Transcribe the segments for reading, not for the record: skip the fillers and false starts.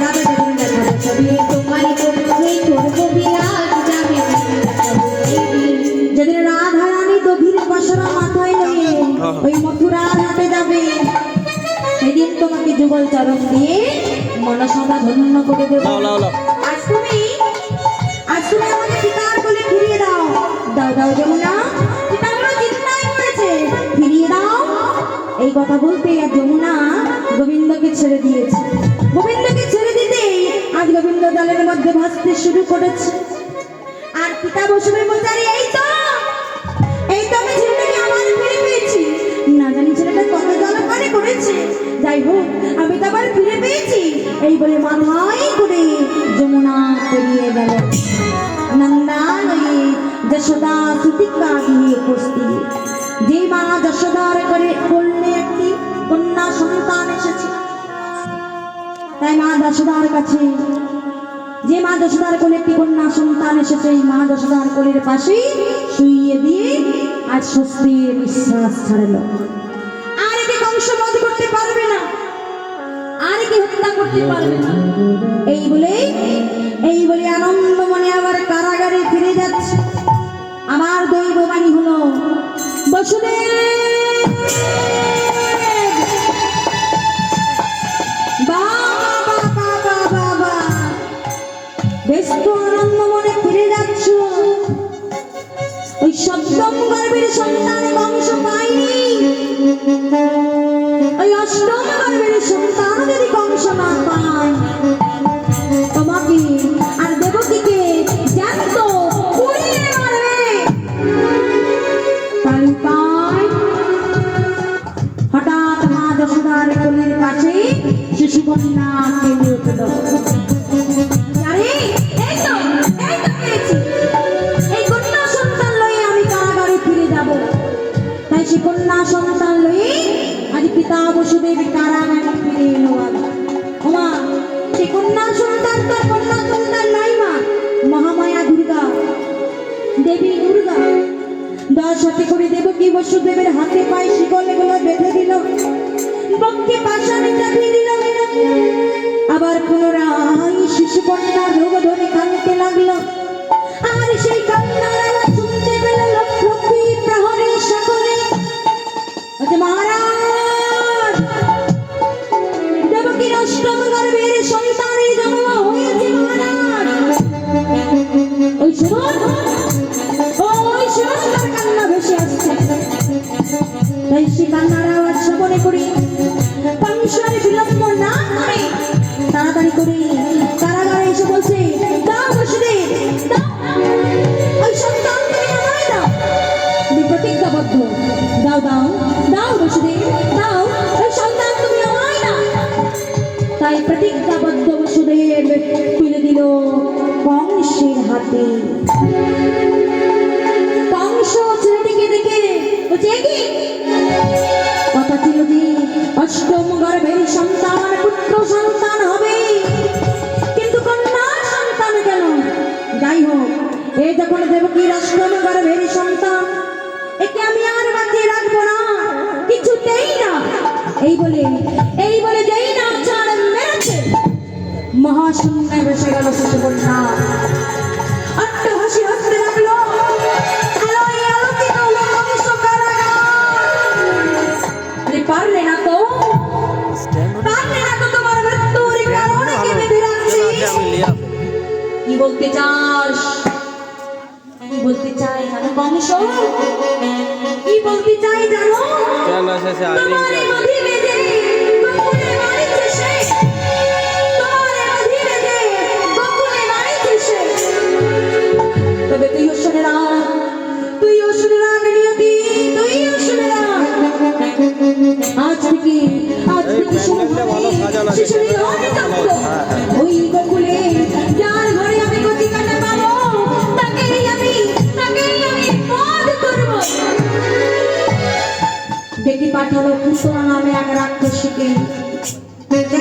যাবে দেখাবো ছবি তোমার করবে করবো বিলাস যাবে যেদিন রাধা রানী গভীর বাসরা মাথায় নিয়ে ওই মথুরার হাটে যাবে সেদিন তোমাকে যুগল চরণ দিয়ে মনসা ধন্য করে দেবো। আজ তুমি আমাকে পিতার কোলে ফিরিয়ে দাও দাও দাও যমুনা পিতা বড় চিন্তায় পড়েছে ফিরিয়ে দাও। এই কথা বলতে আর যমুনা গোবিন্দকে ছেড়ে দিয়েছে। গোবিন্দকে ছেড়ে দিতে আজ গোবিন্দ জলের মধ্যে ভাসতে শুরু করেছে। আর পিতা বসবে বলছে এই তো আমি ছেলেটাকে আমার ফিরে পেয়েছি। না জানি ছেলেটা কত জল পানে করেছে, যাই হোক আমি তো আবার ফিরে পেয়েছি। এই বলে মাথায় করে যমুনা পেরিয়ে গেল। নন্দালয়ে যশোদা সুতিকা দিয়ে উপস্থিত। যে মা যশোদার করে কোলে একটি কন্যা সন্তান এসেছে, তাই মা যশোদার কাছে যে মা যশোদার কোলে একটি কন্যা সন্তান এসেছে এই মা যশোদার কোলের পাশে শুইয়ে দিয়ে আর স্বস্তির নিঃশ্বাস ছাড়লো। আর একে কংস বধ করতে পারবে না, আর একে হত্যা করতে পারবে না। এই বলে আনন্দ মনে আবার কারাগারে ফিরে যাচ্ছে। আমার দৈববাণী হলো বসুদেব ব্যস্ত আনন্দ মনে ফিরে যাচ্ছ। ওই সপ্তম গর্ভের সন্তান বংশ পায়নি, ওই অষ্টম গর্ভের সন্তান যদি বংশ না পায় তোমাকে আর দেবকীকে জ্যান্ত পুড়িয়ে মারবে। তাই হঠাৎ মা যশোদার কোলের কাছে শিশু কন্যা কেঁদে উঠল। কন্যা সন্তান লয়ে আজ পিতা বসুদেব কারাগারে ফিরে এলো। ওমা সে কন্যা সন্তান তার কন্যা সন্তান নাই মা, মহামায়া দুর্গা দেবী দুর্গা 10 হাতে করে দেবকী বসুদেবের হাতে পায়ে শিকল গুলো বেঁধে দিল, বক্ষে পাশানে চাপিয়ে দিল। আবার পুনরায় শিশু কন্যা রোগ ধরে কাঁদতে লাগলো। আর সেই কান্নার আওয়াজ শুনতে পেল লক্ষ্মী প্রহরী সকলে। মহারাজ দেবকীর অষ্টম গর্ভের সন্তানের জন্ম হয়েছে মহারাজ। ওই শুনুন তার কান্না ভেসে আসছে। তাই সে কান্নার আওয়াজ শ্রবণে করি কংসের বিলম্ব না করে তাড়াতাড়ি করে কারাগারে এসে বলছে দাও বসুদেব দাও, ওই সন্তান তুমি আমায় দাও। প্রতিজ্ঞাবদ্ধ দাও দাও দাও বসুদেব দাও, ওই সন্তান তুমি আমায় দাও। তাই প্রতিজ্ঞাবদ্ধ বসুদেব তুলে দিল কংসের হাতে। কংস ছেলেটিকে দেখে বলছে কি কথা ছিল যে অষ্টম গর্ভের সন্তান পুত্র সন্তান হবে, কিন্তু কন্যা সন্তান কেন? যাই হোক এ যখন দেবকীর অষ্টম গর্ভের সন্তান, একে আমি আর বাঁচিয়ে রাখবো না কিছুতেই না। এই বলে যেই না চার মেরেছে মহাশূন্যে বসে গেল শিশু কন্যা। আট্ট হাসি হাসতে লাগলো। পারলে না তো তোমার মৃত্যুর কারণে কে বেঁধে রাখছি। কি বলতে চাস? কি বলতে চাই জানো কংস? কি বলতে চাই জানো? তোমার মধ্যে বেঁধে গোকুলে মারিছে সে, তোমার মধ্যে বেঁধে গোকুলে মারিছে সে। তবে তুইও শুনে রাখ, তুইও শুনে রাখ নিয়তি, তুইও শুনে রাখ। আজ থেকে শিশুর ওই গোকুলে যার ঘরে আমি গতি কাটা পাবো তাকেই আমি বধ করব। ডেকে পাঠালো পুতনা নামে এক রাক্ষসীকে।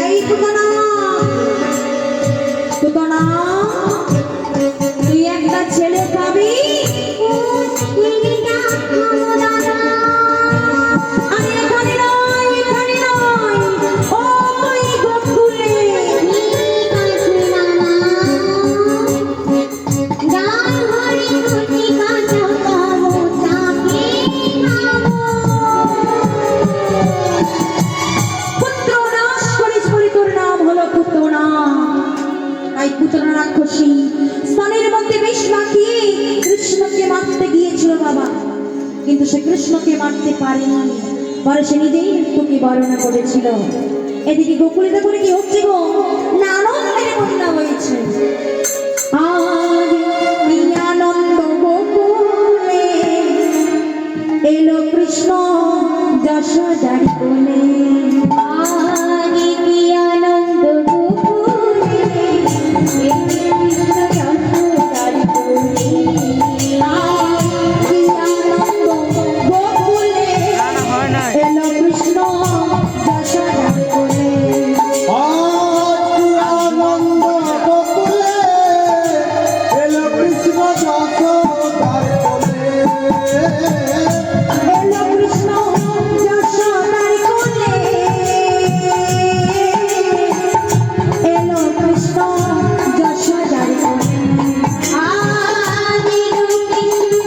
এই পুতনা তুই একটা ছেলে পাবি, তাই পুতনা রাক্ষসী স্তনের মধ্যে বিষ মাখিয়ে কৃষ্ণকে মারতে গিয়েছিল বাবা, কিন্তু সে কৃষ্ণকে মারতে পারেনি, পরে সে নিজেই মৃত্যুকে বরণ করেছিল। এদিকে গোকুলে করে কি হচ্ছে গো,